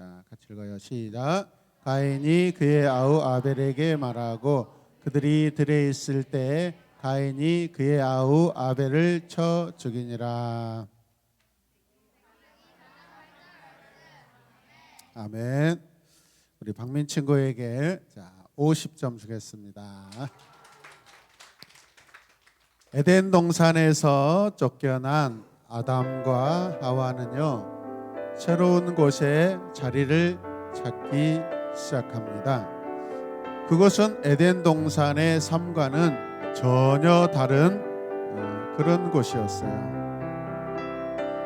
자, 같이 읽어요. 시작. 가인이 그의 아우 아벨에게 말하고 그들이 들에 있을 때 가인이 그의 아우 아벨을 쳐 죽이니라. 아멘. 우리 박민 친구에게 자 50점 주겠습니다. 에덴 동산에서 쫓겨난 아담과 하와는요, 새로운 곳에 자리를 찾기 시작합니다. 그것은 에덴 동산의 삶과는 전혀 다른 그런 곳이었어요.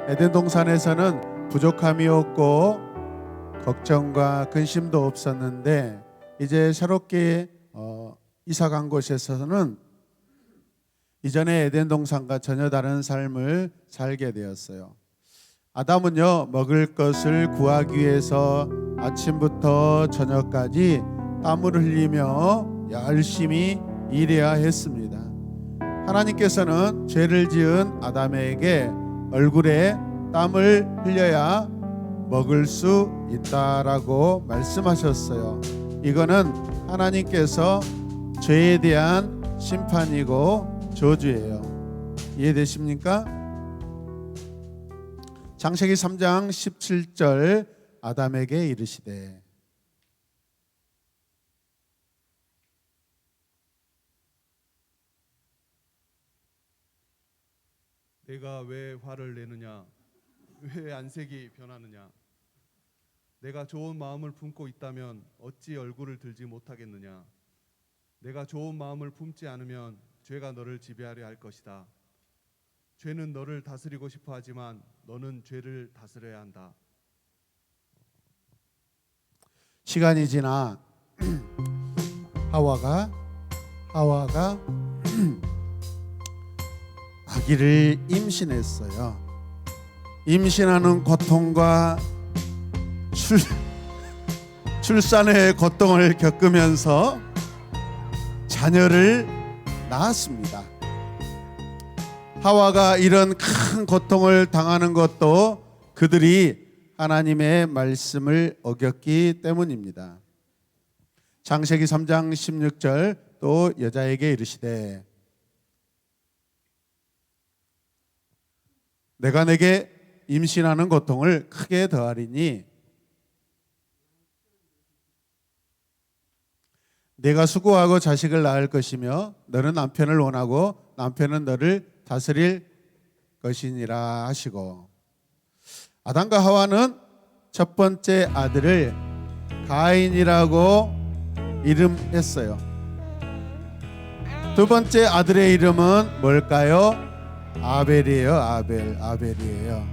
에덴 동산에서는 부족함이 없고 걱정과 근심도 없었는데, 이제 새롭게 이사 간 곳에서는 이전의 에덴 동산과 전혀 다른 삶을 살게 되었어요. 아담은요, 먹을 것을 구하기 위해서 아침부터 저녁까지 땀을 흘리며 열심히 일해야 했습니다. 하나님께서는 죄를 지은 아담에게 얼굴에 땀을 흘려야 먹을 수 있다라고 말씀하셨어요. 이거는 하나님께서 죄에 대한 심판이고 저주예요. 이해되십니까? 창세기 3장 17절 아담에게 이르시되. 내가 왜 화를 내느냐? 왜 안색이 변하느냐? 내가 좋은 마음을 품고 있다면 어찌 얼굴을 들지 못하겠느냐? 내가 좋은 마음을 품지 않으면 죄가 너를 지배하려 할 것이다. 죄는 너를 다스리고 싶어 하지만 너는 죄를 다스려야 한다. 시간이 지나 하와가 아기를 임신했어요. 임신하는 고통과 출산의 고통을 겪으면서 자녀를 낳았습니다. 하와가 이런 큰 고통을 당하는 것도 그들이 하나님의 말씀을 어겼기 때문입니다. 창세기 3장 16절 또 여자에게 이르시되 내가 내게 임신하는 고통을 크게 더하리니 내가 수고하고 자식을 낳을 것이며 너는 남편을 원하고 남편은 너를 다스릴 것이니라 하시고, 아담과 하와는 첫 번째 아들을 가인이라고 이름했어요. 두 번째 아들의 이름은 뭘까요? 아벨이에요. 아벨이에요.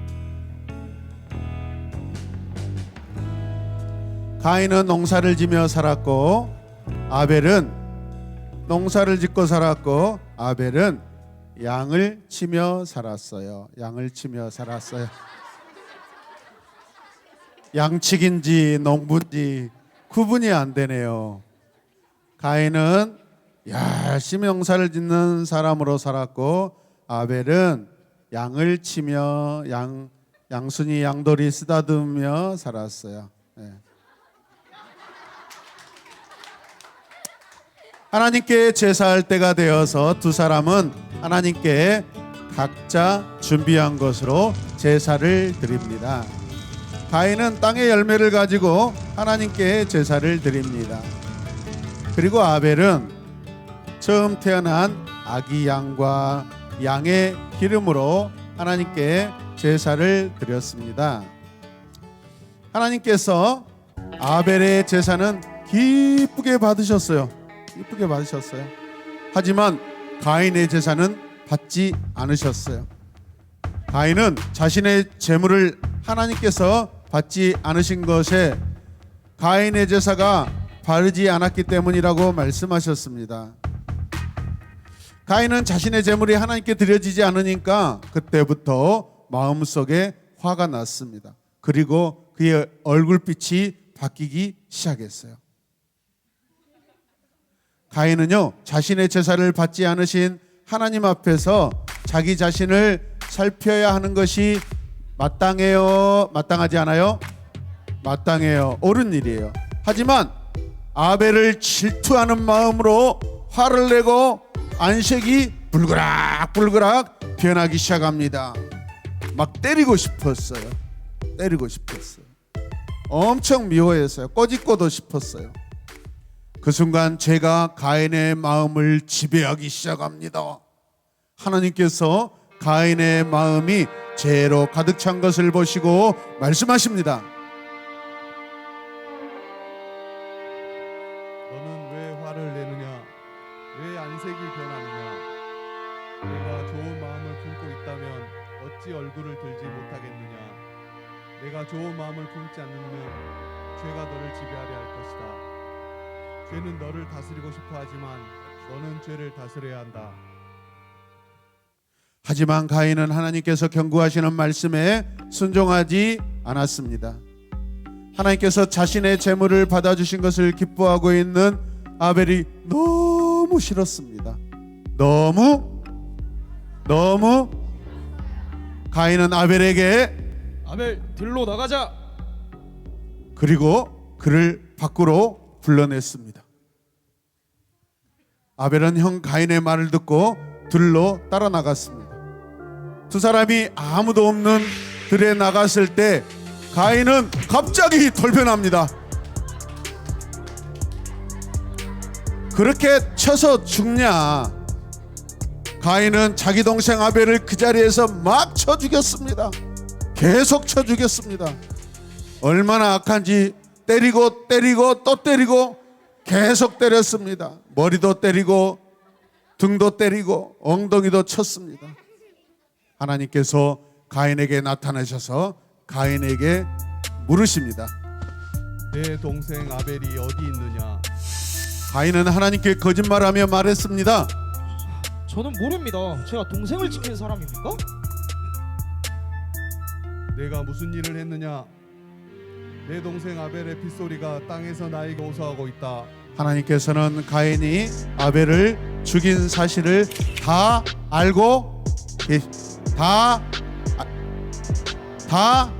가인은 농사를 지며 살았고 아벨은 농사를 짓고 살았고 아벨은 양을 치며 살았어요. 양치기인지 농부인지 구분이 안 되네요. 가인은 열심히 농사를 짓는 사람으로 살았고 아벨은 양을 치며 양순이 양돌이 쓰다듬으며 살았어요. 네. 하나님께 제사할 때가 되어서 두 사람은 하나님께 각자 준비한 것으로 제사를 드립니다. 가인은 땅의 열매를 가지고 하나님께 제사를 드립니다. 그리고 아벨은 처음 태어난 아기 양과 양의 기름으로 하나님께 제사를 드렸습니다. 하나님께서 아벨의 제사는 기쁘게 받으셨어요. 하지만 가인의 제사는 받지 않으셨어요. 가인은 자신의 제물을 하나님께서 받지 않으신 것에 가인의 제사가 바르지 않았기 때문이라고 말씀하셨습니다. 가인은 자신의 제물이 하나님께 드려지지 않으니까 그때부터 마음속에 화가 났습니다. 그리고 그의 얼굴빛이 바뀌기 시작했어요. 가인은요, 자신의 제사를 받지 않으신 하나님 앞에서 자기 자신을 살펴야 하는 것이 마땅해요? 마땅하지 않아요? 마땅해요. 옳은 일이에요. 하지만 아벨을 질투하는 마음으로 화를 내고 안색이 불그락불그락 변하기 시작합니다. 막 때리고 싶었어요. 엄청 미워했어요. 꼬집고도 싶었어요. 그 순간 죄가 가인의 마음을 지배하기 시작합니다. 하나님께서 가인의 마음이 죄로 가득 찬 것을 보시고 말씀하십니다. 너는 왜 화를 내느냐? 왜 안색이 변하느냐? 내가 좋은 마음을 품고 있다면 어찌 얼굴을 들지 못하겠느냐? 내가 좋은 마음을 품지 않으면 죄가 너를 지배하려 할 것이다. 죄는 너를 다스리고 싶어 하지만 너는 죄를 다스려야 한다. 하지만 가인은 하나님께서 경고하시는 말씀에 순종하지 않았습니다. 하나님께서 자신의 재물을 받아주신 것을 기뻐하고 있는 아벨이 너무 싫었습니다. 너무 가인은 아벨에게 아벨 들로 나가자. 그리고 그를 밖으로 불러냈습니다. 아벨은 형 가인의 말을 듣고 들로 따라 나갔습니다. 두 사람이 아무도 없는 들에 나갔을 때 가인은 갑자기 돌변합니다. 그렇게 쳐서 죽냐? 가인은 자기 동생 아벨을 그 자리에서 막 쳐 죽였습니다. 계속 쳐 죽였습니다. 얼마나 악한지 때리고 또 때리고 계속 때렸습니다. 머리도 때리고 등도 때리고 엉덩이도 쳤습니다. 하나님께서 가인에게 나타나셔서 가인에게 물으십니다. 내 동생 아벨이 어디 있느냐? 가인은 하나님께 거짓말하며 말했습니다. 저는 모릅니다. 제가 동생을 지키는 사람입니까? 내가 무슨 일을 했느냐? 내 동생 아벨의 빗소리가 땅에서 나에게 호소하고 있다. 하나님께서는 가인이 아벨을 죽인 사실을 다 알고 다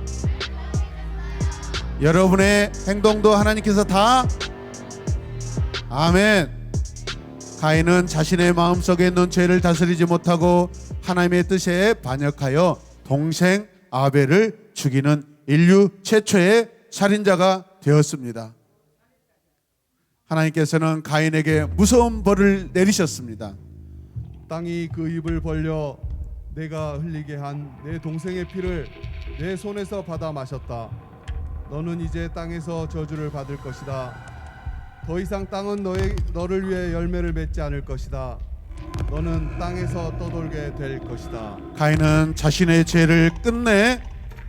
여러분의 행동도 하나님께서 다 아멘. 가인은 자신의 마음속에 있는 죄를 다스리지 못하고 하나님의 뜻에 반역하여 동생 아벨을 죽이는 인류 최초의 살인자가 되었습니다. 하나님께서는 가인에게 무서운 벌을 내리셨습니다. 땅이 그 입을 벌려 내가 흘리게 한 내 동생의 피를 내 손에서 받아 마셨다. 너는 이제 땅에서 저주를 받을 것이다. 더 이상 땅은 너를 위해 열매를 맺지 않을 것이다. 너는 땅에서 떠돌게 될 것이다. 가인은 자신의 죄를 끝내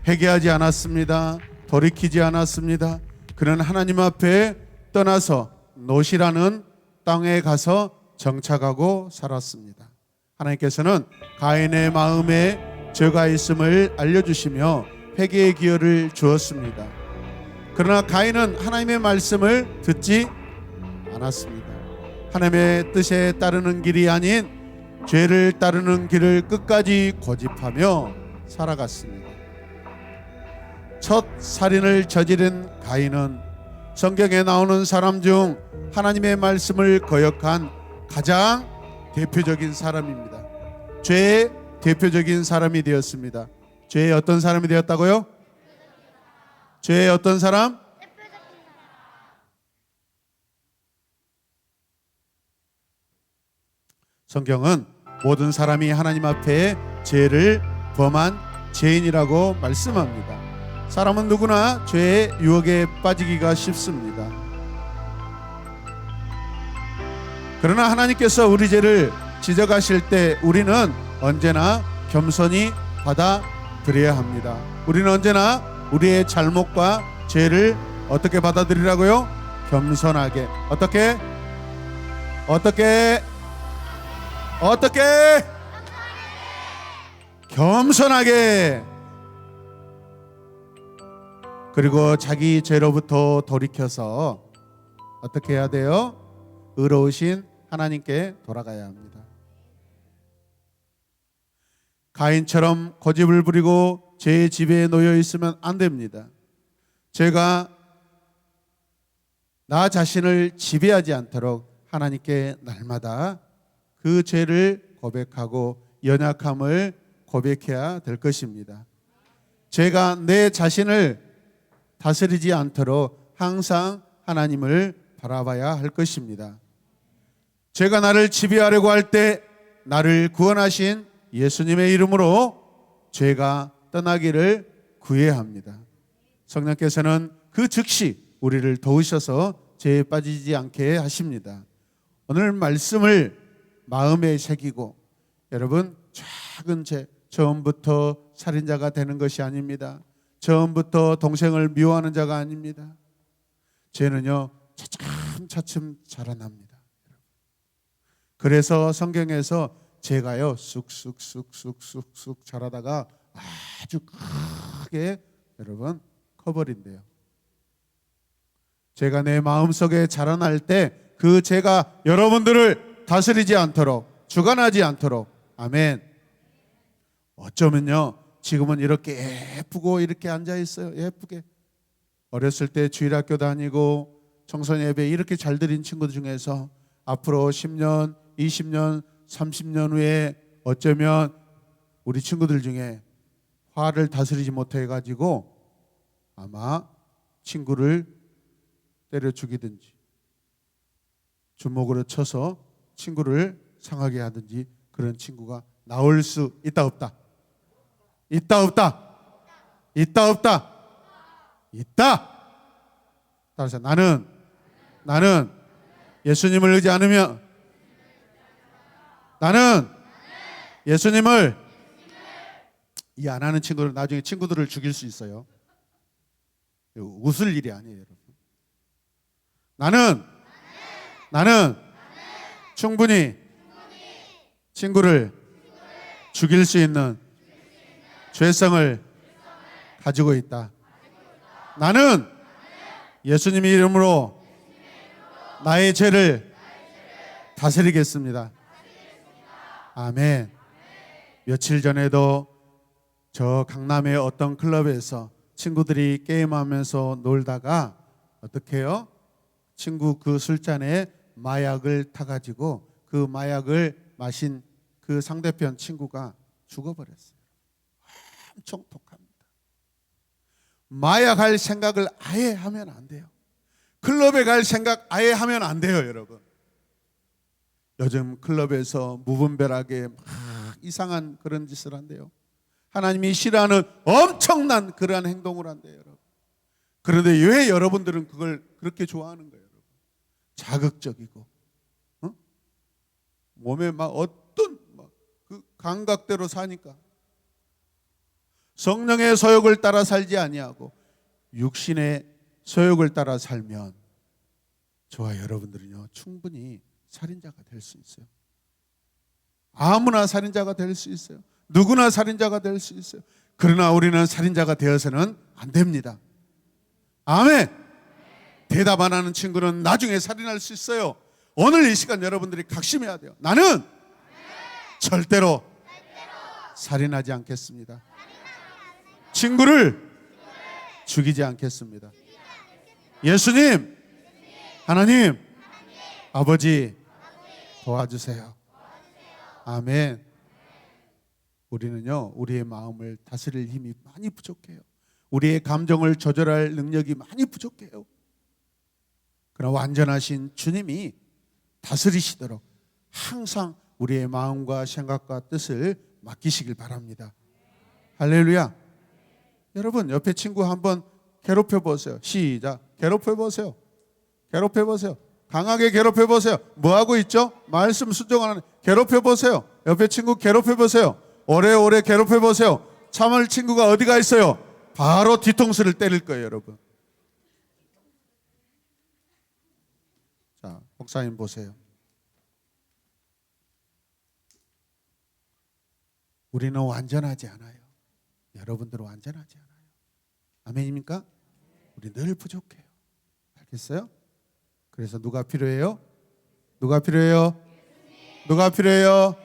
회개하지 않았습니다. 돌이키지 않았습니다. 그는 하나님 앞에 떠나서 노시라는 땅에 가서 정착하고 살았습니다. 하나님께서는 가인의 마음에 죄가 있음을 알려주시며 회개의 기회를 주었습니다. 그러나 가인은 하나님의 말씀을 듣지 않았습니다. 하나님의 뜻에 따르는 길이 아닌 죄를 따르는 길을 끝까지 고집하며 살아갔습니다. 첫 살인을 저지른 가인은 성경에 나오는 사람 중 하나님의 말씀을 거역한 가장 대표적인 사람입니다. 죄의 대표적인 사람이 되었습니다. 죄의 어떤 사람이 되었다고요? 죄의 어떤 사람? 성경은 모든 사람이 하나님 앞에 죄를 범한 죄인이라고 말씀합니다. 사람은 누구나 죄의 유혹에 빠지기가 쉽습니다. 그러나 하나님께서 우리 죄를 지적하실 때 우리는 언제나 겸손히 받아들여야 합니다. 우리는 언제나 우리의 잘못과 죄를 어떻게 받아들이라고요? 겸손하게. 어떻게? 겸손하게. 그리고 자기 죄로부터 돌이켜서 어떻게 해야 돼요? 의로우신 하나님께 돌아가야 합니다. 가인처럼 고집을 부리고 죄의 지배에 놓여 있으면 안 됩니다. 제가 나 자신을 지배하지 않도록 하나님께 날마다 그 죄를 고백하고 연약함을 고백해야 될 것입니다. 제가 내 자신을 다스리지 않도록 항상 하나님을 바라봐야 할 것입니다. 제가 나를 지배하려고 할 때 나를 구원하신 예수님의 이름으로 죄가 떠나기를 구해야 합니다. 성령께서는 그 즉시 우리를 도우셔서 죄에 빠지지 않게 하십니다. 오늘 말씀을 마음에 새기고 여러분 작은 죄, 처음부터 살인자가 되는 것이 아닙니다. 처음부터 동생을 미워하는 자가 아닙니다. 죄는요 차츰차츰 자라납니다. 그래서 성경에서 죄가요 쑥쑥쑥쑥쑥쑥 자라다가 아주 크게 여러분 커버린대요. 죄가 내 마음속에 자라날 때 그 죄가 여러분들을 다스리지 않도록 주관하지 않도록 아멘. 어쩌면요 지금은 이렇게 예쁘고 이렇게 앉아 있어요. 예쁘게 어렸을 때 주일학교 다니고 청소년 예배 이렇게 잘 드린 친구들 중에서 앞으로 10년, 20년, 30년 후에 어쩌면 우리 친구들 중에 화를 다스리지 못해 가지고 아마 친구를 때려 죽이든지 주먹으로 쳐서 친구를 상하게 하든지 그런 친구가 나올 수 있다 없다? 있다 없다? 있다 없다? 있다. 따라서 나는 예수님을 의지 않으며 나는 예수님을 이 안 하는 친구를 나중에 친구들을 죽일 수 있어요. 웃을 일이 아니에요, 여러분. 나는 충분히 친구를 죽일 수 있는 죄성을 가지고 있다. 나는 예수님의 이름으로 나의 죄를 다스리겠습니다. 아멘. 며칠 전에도 저 강남의 어떤 클럽에서 친구들이 게임하면서 놀다가 어떻게 해요? 친구 그 술잔에 마약을 타가지고 그 마약을 마신 그 상대편 친구가 죽어버렸어요. 엄청 독합니다. 마약할 생각을 아예 하면 안 돼요. 클럽에 갈 생각 아예 하면 안 돼요, 여러분. 요즘 클럽에서 무분별하게 막 이상한 그런 짓을 한대요. 하나님이 싫어하는 엄청난 그러한 행동을 한대요, 여러분. 그런데 왜 여러분들은 그걸 그렇게 좋아하는 거예요, 여러분? 자극적이고, 몸에 막 어떤 그 감각대로 사니까 성령의 소욕을 따라 살지 아니하고 육신의 소욕을 따라 살면 저와 여러분들은요 충분히 살인자가 될 수 있어요. 아무나 살인자가 될 수 있어요. 누구나 살인자가 될 수 있어요. 그러나 우리는 살인자가 되어서는 안 됩니다. 아멘. 대답 안 하는 친구는 나중에 살인할 수 있어요. 오늘 이 시간 여러분들이 각심해야 돼요. 나는 절대로 살인하지 않겠습니다. 친구를 죽이지 않겠습니다. 예수님, 하나님, 아버지 도와주세요. 아멘. 우리는요 우리의 마음을 다스릴 힘이 많이 부족해요. 우리의 감정을 조절할 능력이 많이 부족해요. 그러나 완전하신 주님이 다스리시도록 항상 우리의 마음과 생각과 뜻을 맡기시길 바랍니다. 할렐루야. 여러분 옆에 친구 한번 괴롭혀 보세요. 시작. 괴롭혀 보세요. 괴롭혀 보세요. 강하게 괴롭혀 보세요. 뭐 하고 있죠? 말씀 순종하는. 괴롭혀 보세요. 옆에 친구 괴롭혀 보세요. 오래오래 괴롭혀 보세요. 참을 친구가 어디가 있어요? 바로 뒤통수를 때릴 거예요, 여러분. 자, 목사님 보세요. 우리는 완전하지 않아요. 여러분들은 완전하지 않아요. 아멘입니까? 우리 늘 부족해요. 알겠어요? 그래서 누가 필요해요? 누가 필요해요? 누가 필요해요?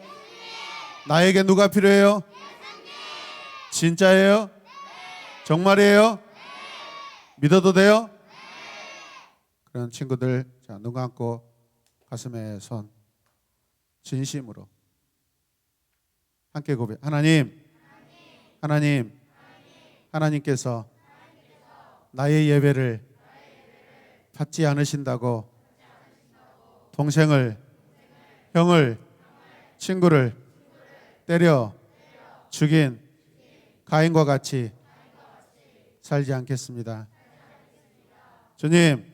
나에게 누가 필요해요? 진짜예요? 정말이에요? 믿어도 돼요? 그런 친구들, 자, 눈 감고 가슴에 손, 진심으로 함께 고백. 하나님께서 나의 예배를 받지 않으신다고 동생을, 형을, 친구를 때려 죽인 가인과 같이 살지 않겠습니다. 주님,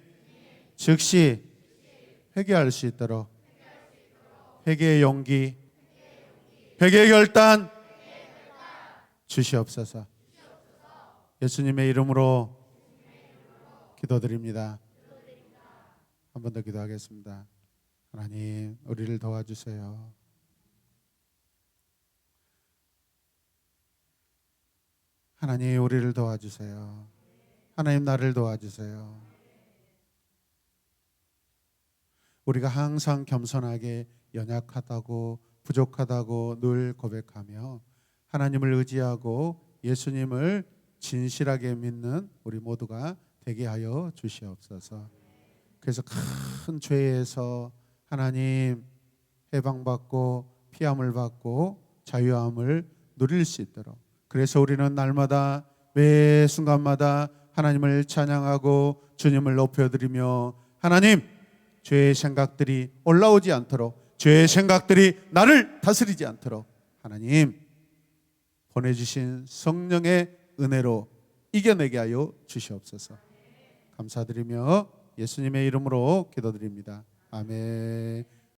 즉시 회개할 수 있도록 회개의 용기, 회개의 결단 주시옵소서. 예수님의 이름으로 기도드립니다. 한 번 더 기도하겠습니다. 하나님, 우리를 도와주세요. 하나님, 우리를 도와주세요. 하나님, 나를 도와주세요. 우리가 항상 겸손하게 연약하다고 부족하다고 늘 고백하며 하나님을 의지하고 예수님을 진실하게 믿는 우리 모두가 되게 하여 주시옵소서. 그래서 큰 죄에서 하나님 해방받고 피함을 받고 자유함을 누릴 수 있도록, 그래서 우리는 날마다 매 순간마다 하나님을 찬양하고 주님을 높여드리며 하나님, 죄의 생각들이 올라오지 않도록, 죄의 생각들이 나를 다스리지 않도록 하나님 보내주신 성령의 은혜로 이겨내게 하여 주시옵소서. 감사드리며 예수님의 이름으로 기도드립니다. 아멘.